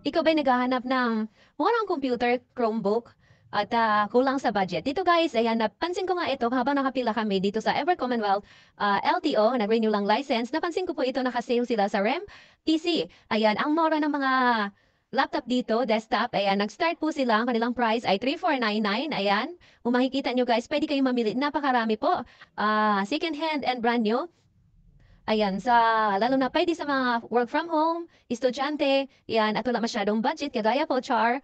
Ikaw ba'y naghahanap ng murang computer, Chromebook, at kulang sa budget? Dito guys, ayan, napansin ko nga ito habang nakapila kami dito sa Ever Commonwealth LTO, nag-renew lang license. Napansin ko po ito naka-sale sila sa REM PC. Ayan, ang mura ng mga laptop dito, desktop, ayan, nag-start po sila. Ang kanilang price ay 3,499. Ayan, kung makikita nyo guys, pwede kayong mamili. Napakarami po. Second hand and brand new. Ayan, lalo na pwede sa mga work from home, estudyante, yan, at wala masyadong budget, kagaya po, Char.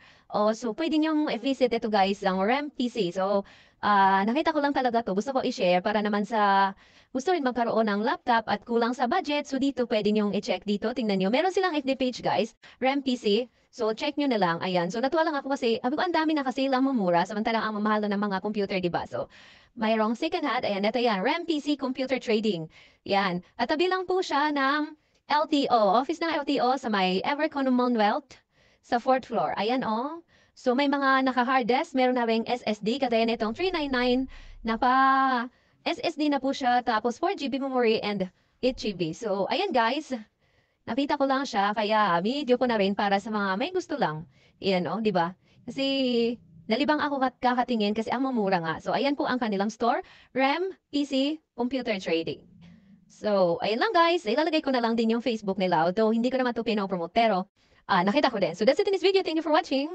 So pwede niyong i-visit ito guys, ang REM PC. So, nakita ko lang talaga to, gusto ko i-share para naman sa gusto rin magkaroon ng laptop at kulang sa budget. So dito pwede niyong i-check dito, tingnan niyo. Meron silang FB page guys, REM PC. So check niyo na lang, ayan. So natuwa lang ako kasi, sabi ko, ang dami na kasi lang mamura, samantalang ang mamahal na ng mga computer, diba? So, mayroong second hand, ayan, ito yan, REM PC Computer Trading. Yan. At tabi lang po siya ng LTO, office ng LTO sa may Ever Commonwealth sa 4th floor. Ayan oh. So may mga naka-hard disk, meron na ring SSD, kagaya nitong 399, napa SSD na po siya, tapos 4 GB memory and 8 GB. So ayan guys, nakita ko lang siya, kaya video ko na rin para sa mga may gusto lang. Ayan oh, di ba? Kasi nalibang ako kakatingin kasi ang mamura nga. So ayan po ang kanilang store, REM PC Computer Trading. So, ayun lang guys. Ilalagay ko na lang din yung Facebook nila. Although, hindi ko naman ito pinopromote. Pero, nakita ko din. So, that's it in this video. Thank you for watching.